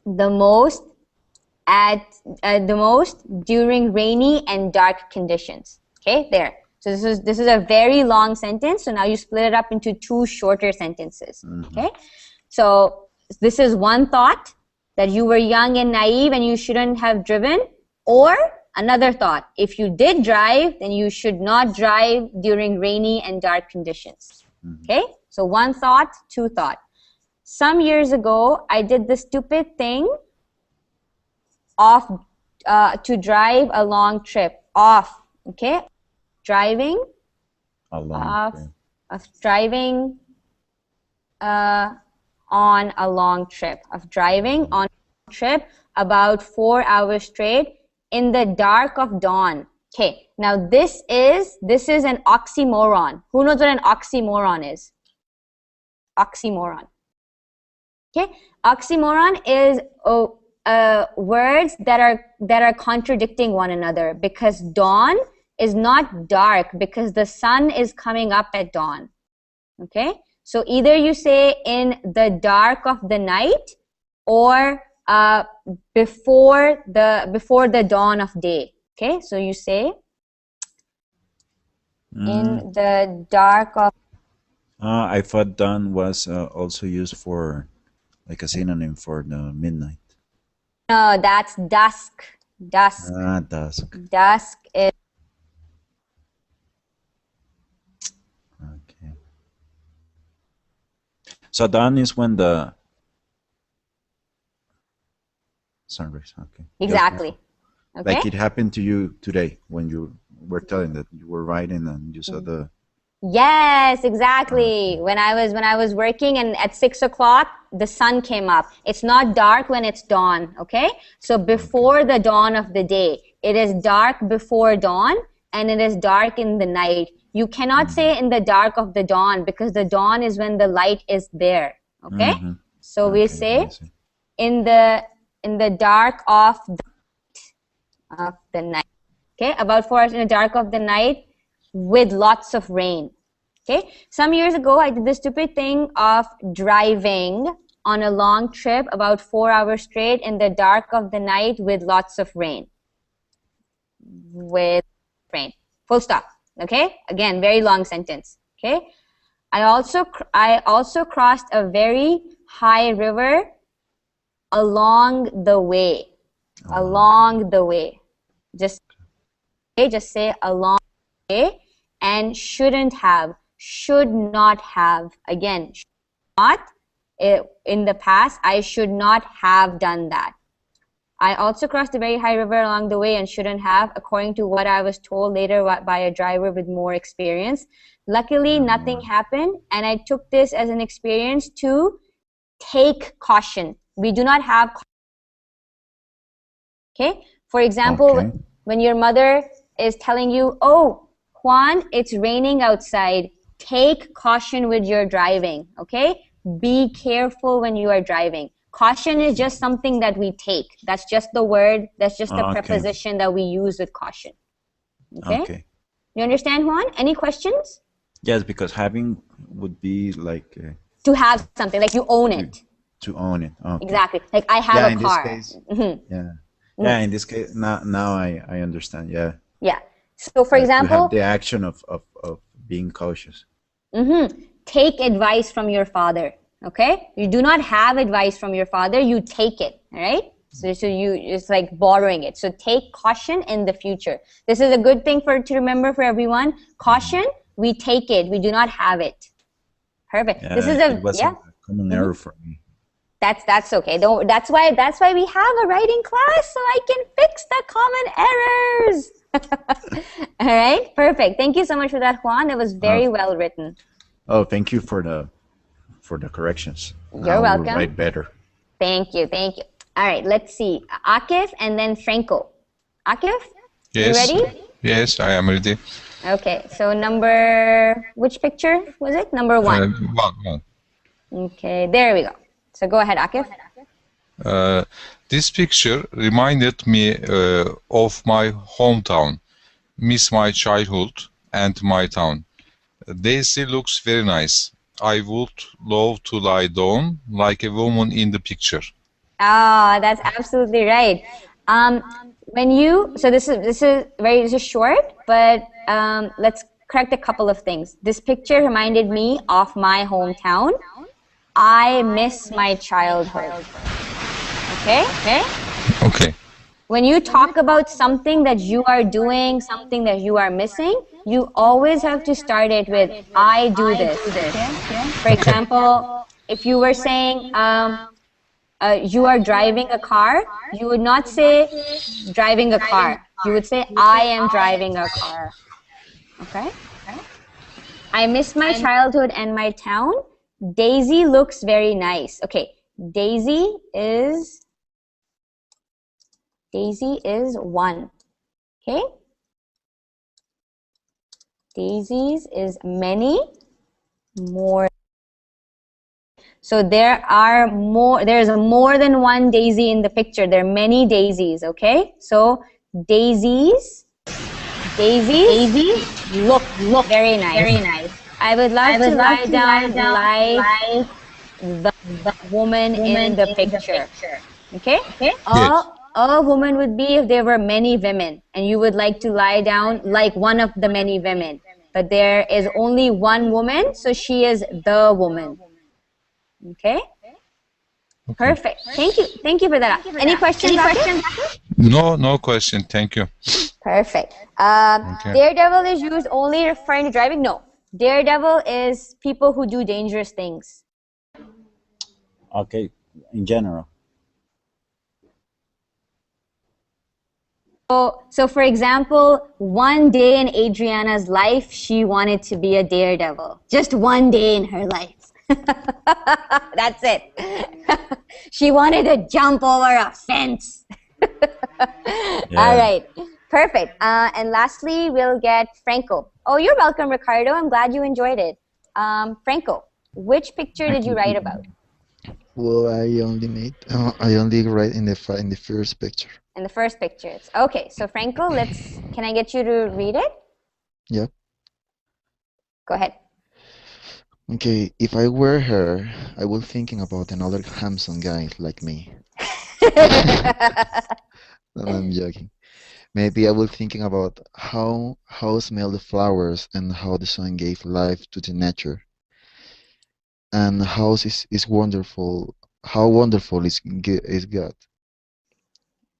the most during rainy and dark conditions. Okay, there. So this is a very long sentence. So now you split it up into two shorter sentences. Okay, so this is one thought, that you were young and naive and you shouldn't have driven, or another thought, if you did drive, then you should not drive during rainy and dark conditions. Okay, so one thought, two thought. Some years ago, I did the stupid thing to drive a long trip. Okay, driving driving on a long trip, about 4 hours straight in the dark of dawn. Okay, now this is an oxymoron. Who knows what an oxymoron is? Oxymoron. Okay, oxymoron is words that are contradicting one another, because dawn is not dark because the sun is coming up at dawn. Okay, so either you say in the dark of the night or before the dawn of day. Okay, so you say in the dark of. I thought dawn was also used for like a synonym for the midnight. No, that's dusk. Dusk. Dusk. Dusk is. Okay. So dawn is when the sunrise. Okay. Exactly. Okay. Like it happened to you today when you were telling that you were riding and you saw the. Yes, exactly. When I was working and at 6 o'clock, the sun came up. It's not dark when it's dawn, okay? So before the dawn of the day, it is dark before dawn and it is dark in the night. You cannot say in the dark of the dawn because the dawn is when the light is there, okay? So we say in the dark of the night, okay? About 4 hours in the dark of the night, with lots of rain. Okay, some years ago I did the stupid thing of driving on a long trip about 4 hours straight in the dark of the night with lots of rain. Full stop. Okay, again, very long sentence. Okay, I also crossed a very high river along the way. Just Okay, just say a long way. And shouldn't have, should not have. Again, should not. In the past, I should not have done that. I also crossed a very high river along the way and shouldn't have, according to what I was told later by a driver with more experience. Luckily, nothing happened, and I took this as an experience to take caution. We do not have. Okay? For example, when your mother is telling you, oh, Juan, it's raining outside. Take caution with your driving, okay? Be careful when you are driving. Caution is just something that we take. That's just the word, that's just the preposition that we use with caution. Okay? You understand, Juan? Any questions? Yes, because having would be like... to have something, like you own it. To own it. Okay. Exactly. Like I have a car. This case, yeah, in this case, now I understand, yeah. Yeah. So, for example... to have the action of being cautious. Take advice from your father, okay? You do not have advice from your father, you take it, all right? So it's like borrowing it. So take caution in the future. This is a good thing to remember for everyone. Caution, we take it, we do not have it. Perfect. Yeah, this is it was a common error for me. That's okay. That's why we have a writing class, so I can fix the common errors. All right, perfect. Thank you so much for that, Juan. That was very well written. Oh, thank you for the corrections. You're welcome. Will write better. Thank you. All right, let's see. Akif and then Franco. Akif, yes. You ready? Yes, I am ready. Okay, so which picture was it? Number 1. One. Okay, there we go. So go ahead, Akif. This picture reminded me of my hometown, miss my childhood and my town. Daisy looks very nice. I would love to lie down like a woman in the picture. Ah, that's absolutely right. So this is short, but let's correct a couple of things. This picture reminded me of my hometown. I miss my childhood. Okay? When you talk about something that you are doing, something that you are missing, you always have to start it with, I do this. For example, if you were saying, you are driving a car, you would not say driving a car. You would say, I am driving a car. Okay? I miss my childhood and my town. Daisy looks very nice. Okay, Daisy is 1. Okay? Daisies is many, more. So there's more than one daisy in the picture. There are many daisies, okay? So daisies look very nice. I would love to lie down like the woman in the picture. Okay? A woman would be if there were many women and you would like to lie down like one of the many women. But there is only one woman, so she is the woman. Okay? Perfect. Thank you for that. Any questions? No question. Thank you. Perfect. Daredevil is used only referring to driving? No. Daredevil is people who do dangerous things. Okay, in general. So for example, one day in Adriana's life, she wanted to be a daredevil. Just one day in her life. That's it. She wanted to jump over a fence. All right. Perfect. And lastly, we'll get Franco. Oh, you're welcome, Ricardo. I'm glad you enjoyed it. Franco, which picture did you write about? Well, I only write in the first picture. In the first picture. Okay, so Franco, can I get you to read it? Yep. Go ahead. Okay, if I were her, I would thinking about another handsome guy like me. No, I'm joking. Maybe I was thinking about how smell the flowers and how the sun gave life to the nature. And how is wonderful. How wonderful is God.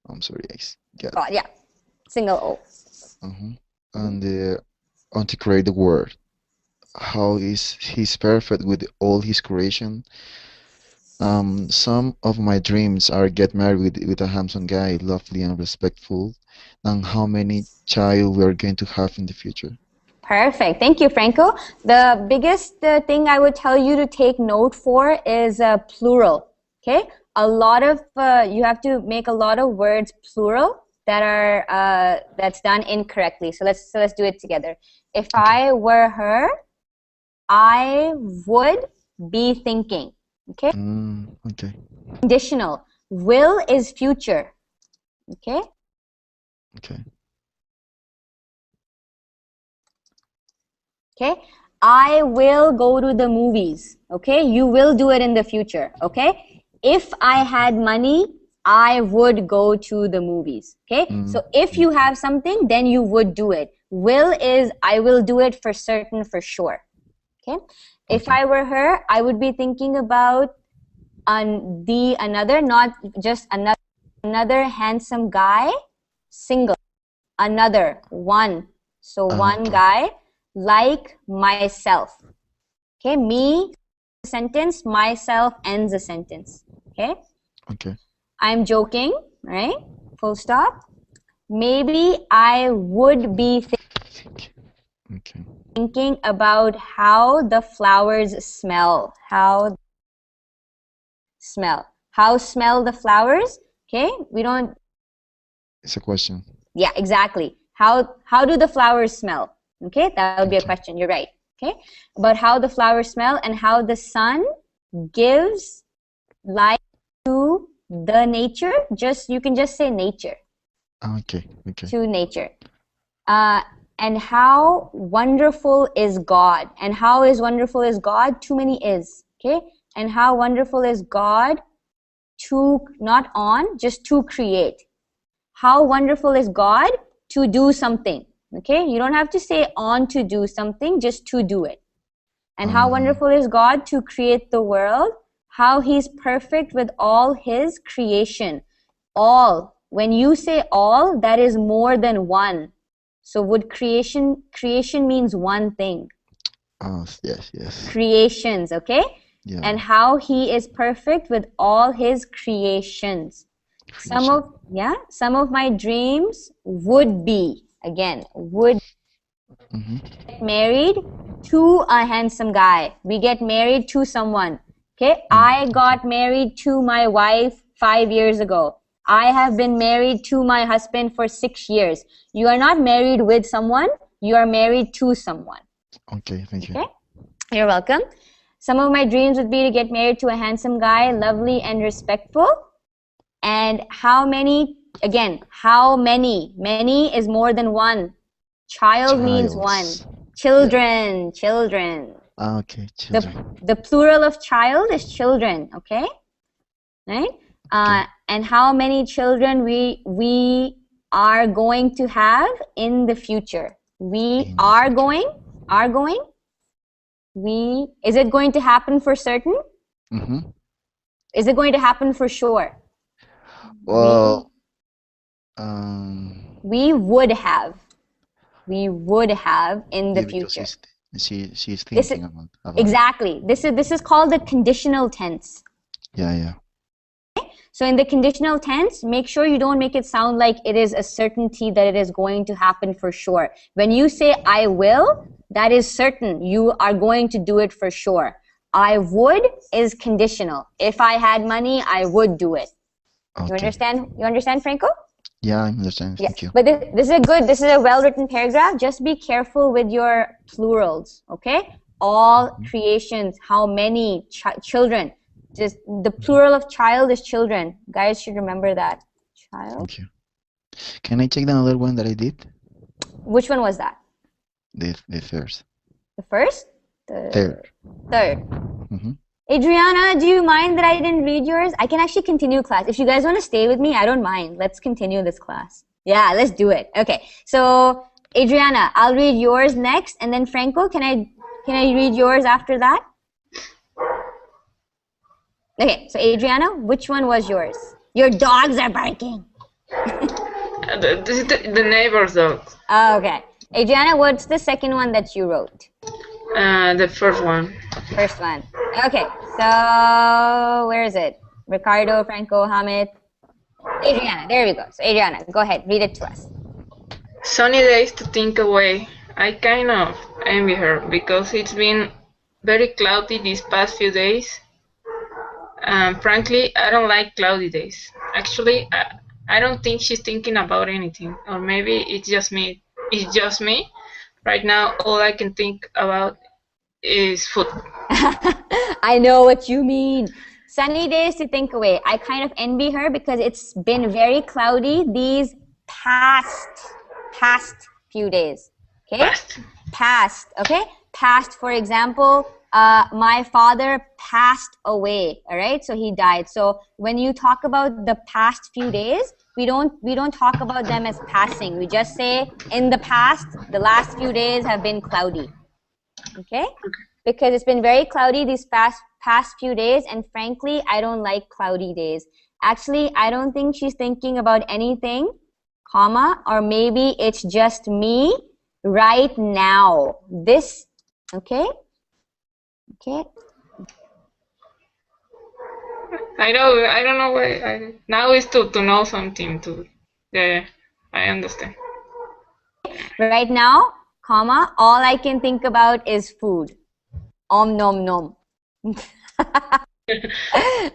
I'm sorry, God. God, yeah. Single O. And to create the world. How is he's perfect with all his creation? Some of my dreams are get married with a handsome guy, lovely and respectful, and how many child we are going to have in the future. Perfect. Thank you, Franco. The biggest thing I would tell you to take note for is plural. Okay, a lot of you have to make a lot of words plural that are that's done incorrectly. So let's do it together. If I were her, I would be thinking. Okay. Okay. Conditional. Will is future. Okay. Okay. Okay. I will go to the movies. Okay. You will do it in the future. Okay. If I had money, I would go to the movies. Okay. So if you have something, then you would do it. Will is I will do it for certain, for sure. Okay. If I were her, I would be thinking about another, not just another handsome guy, single, another, one. So one guy, like myself. Okay, me, sentence, myself ends a sentence. Okay. Okay. I'm joking, right? Full stop. Maybe I would be thinking about how the flowers smell. How smell the flowers? Okay, we don't. It's a question. Yeah, exactly. How do the flowers smell? Okay, that would be a question. You're right. Okay, about how the flowers smell and how the sun gives light to the nature. You can just say nature. Okay. To nature. And how wonderful is God? And how is wonderful is God? Too many is. Okay, and how wonderful is God to, not on, just to create. How wonderful is God to do something. Okay, you don't have to say on to do something, just to do it. And how wonderful is God to create the world. How he's perfect with all his creation. All. When you say all, that is more than one. So would creation means one thing. Oh, yes. Creations, okay? Yeah. And how he is perfect with all his creations. Some of my dreams would be, again, would get married to a handsome guy. We get married to someone. Okay? I got married to my wife 5 years ago. I have been married to my husband for 6 years. You are not married with someone, you are married to someone. Okay, thank you. Okay? You're welcome. Some of my dreams would be to get married to a handsome guy, lovely and respectful. And how many, again, how many? Many is more than one. Child means one. Children. Okay, children. The plural of child is children, okay? Right? And how many children we are going to have in the future? We are going? Is it going to happen for certain? Is it going to happen for sure? Well, we would have in the future. She's thinking about exactly. This is called the conditional tense. Yeah. So in the conditional tense, make sure you don't make it sound like it is a certainty that it is going to happen for sure. When you say I will, that is certain. You are going to do it for sure. I would is conditional. If I had money, I would do it. Okay. You understand, Franco? Yeah, I understand. Thank you. But this is a well-written paragraph. Just be careful with your plurals, okay? All creations, how many children. Just the plural of child is children. Guys should remember that. Child. Thank you. Can I check another one that I did? Which one was that? The first. The first? Third. Adriana, do you mind that I didn't read yours? I can actually continue class. If you guys want to stay with me, I don't mind. Let's continue this class. Yeah, let's do it. Okay. So, Adriana, I'll read yours next, and then Franco, can I read yours after that? Okay, so Adriana, which one was yours? Your dogs are barking. The neighbor's dog. Okay. Adriana, what's the second one that you wrote? The first one. First one. Okay, so where is it? Ricardo, Franco, Hamid. Adriana, there we go. So Adriana, go ahead, read it to us. Sunny days to think away. I kind of envy her because it's been very cloudy these past few days. Frankly, I don't like cloudy days. Actually, I don't think she's thinking about anything, or maybe it's just me. It's just me. Right now, all I can think about is food. I know what you mean. Sunny days to think away. I kind of envy her because it's been very cloudy these past few days. Okay? Past. Okay? Past, for example, my father passed away. All right? So he died. So when you talk about the past few days, we don't talk about them as passing. We just say in the past, the last few days have been cloudy. Okay? Because it's been very cloudy these past few days, and frankly, I don't like cloudy days. Actually, I don't think she's thinking about anything, comma, or maybe it's just me right now. This, okay? Okay. I don't know why. Now is to know something. Yeah, I understand. Right now, comma, all I can think about is food. Om nom nom.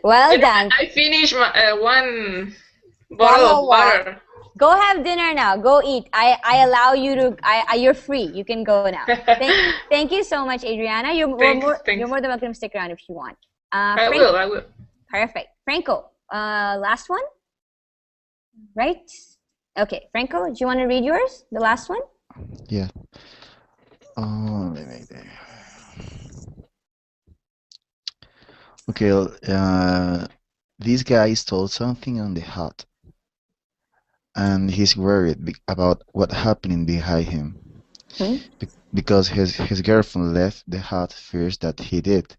Well done. I finished one bottle of water. Go have dinner now. Go eat. I allow you to. You're free. You can go now. Thank you so much, Adriana. You're more than welcome to stick around if you want. I will. Perfect. Franco, last one? Right? Okay. Franco, do you want to read yours? The last one? Yeah. Okay, this guy stole something on the hut, and he's worried about what happening behind him. Because his girlfriend left the hut first that he did.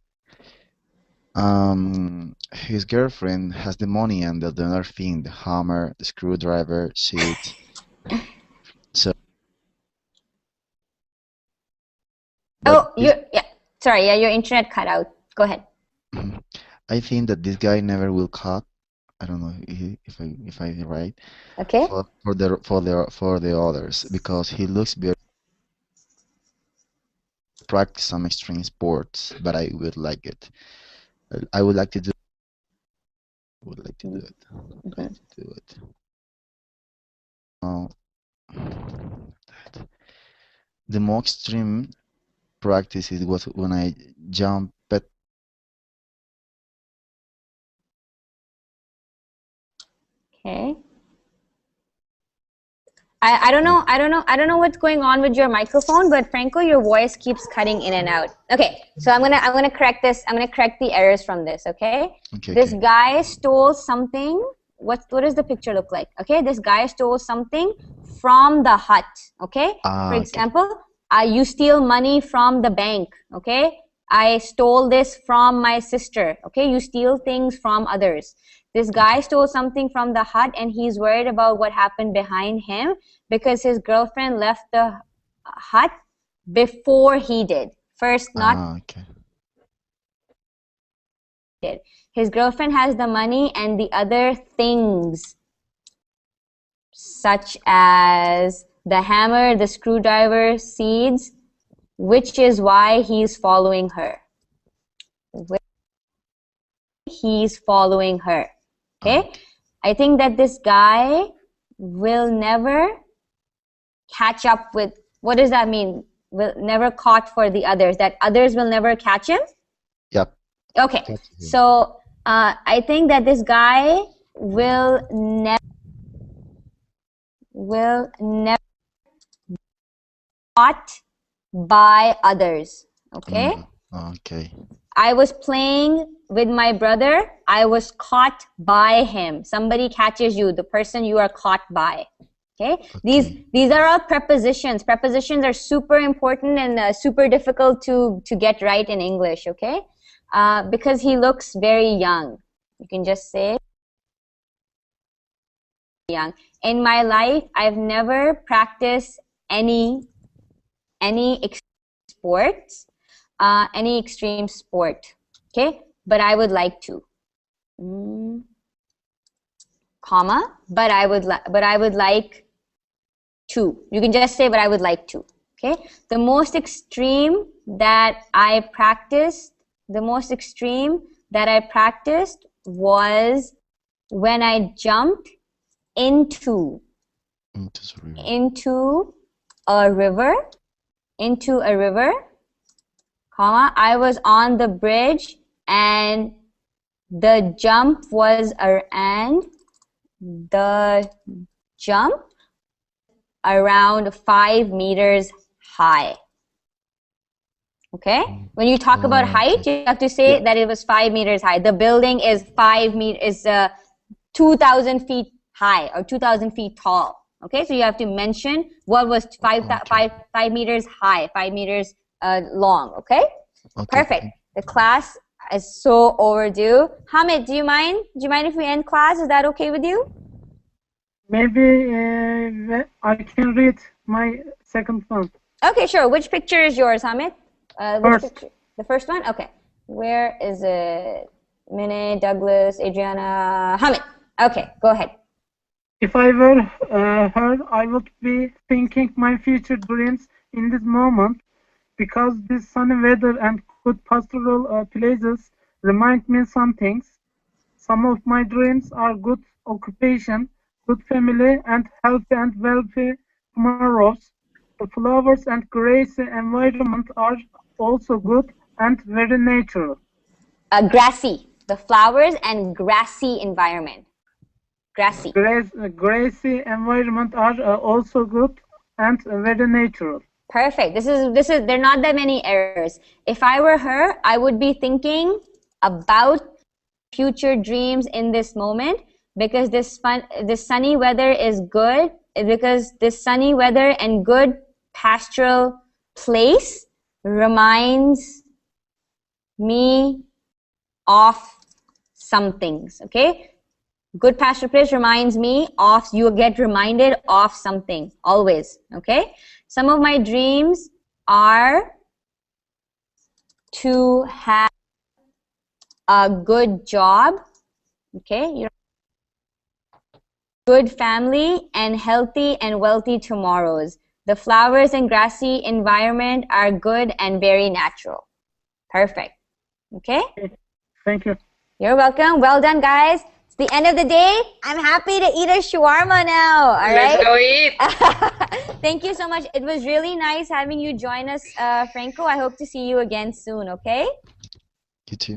His girlfriend has the money and the other thing, the hammer, the screwdriver, seat. So. Sorry, your internet cut out. Go ahead. I think that this guy never will cut. I don't know if I'm right. Okay. For the others, because he looks very practice some extreme sports, but I would like it. I would like to do. Would like to do it. Okay. Like to do it. The more extreme practice it was when I jumped. Okay. I don't know what's going on with your microphone, but Franco, your voice keeps cutting in and out. Okay, so I'm gonna correct this. I'm gonna correct the errors from this. Okay. This guy stole something. What does the picture look like? Okay, this guy stole something from the hut. Okay. For example, you steal money from the bank. Okay. I stole this from my sister. Okay, you steal things from others. This guy stole something from the hut, and he's worried about what happened behind him because his girlfriend left the hut before he did. First, not. Did. His girlfriend has the money and the other things, such as the hammer, the screwdriver, seeds, which is why he's following her. He's following her. Okay? I think that this guy will never catch up with, what does that mean? Will never caught for the others, that others will never catch him? Yep. Okay. So I think that this guy will never caught by others. Okay? Okay. I was playing with my brother. I was caught by him. Somebody catches you, the person you are caught by. Okay? These are all prepositions. Prepositions are super important and super difficult to get right in English. Okay? Because he looks very young. You can just say young. In my life, I've never practiced any sports, any extreme sport. Okay, but I would like to. Comma, but I would like to. You can just say, but I would like to. Okay, the most extreme that I practiced, was when I jumped into a river, comma, I was on the bridge and the jump was around 5 meters high. Okay? When you talk about height, you have to say that it was 5 meters high. The building is 2,000 feet high or 2,000 feet tall. Okay? So you have to mention what was 5 meters high, 5 meters long. Okay? Perfect. The class is so overdue. Hamid, do you mind? Do you mind if we end class? Is that okay with you? Maybe I can read my second one. Okay, sure. Which picture is yours, Hamid? First. Which picture? The first one? Okay. Where is it? Minnie, Douglas, Adriana, Hamid. Okay, go ahead. If I were her, I would be thinking my future dreams in this moment, because this sunny weather and good pastoral places remind me some things. Some of my dreams are good occupation, good family, and healthy and wealthy tomorrows. The flowers and grassy environment are also good and very natural. Grassy. The flowers and grassy environment. Grassy. Grassy environment are also good and very natural. Perfect. This is there are not that many errors. If I were her, I would be thinking about future dreams in this moment, because this sunny weather is good, because this sunny weather and good pastoral place reminds me of some things. Okay? Good pastoral place reminds me of, you get reminded of something always. Okay? Some of my dreams are to have a good job, okay, good family, and healthy and wealthy tomorrows. The flowers and grassy environment are good and very natural. Perfect. Okay? Thank you. You're welcome. Well done, guys. It's the end of the day. I'm happy to eat a shawarma now. All right? Let's go eat. Thank you so much. It was really nice having you join us, Franco. I hope to see you again soon, okay? You too.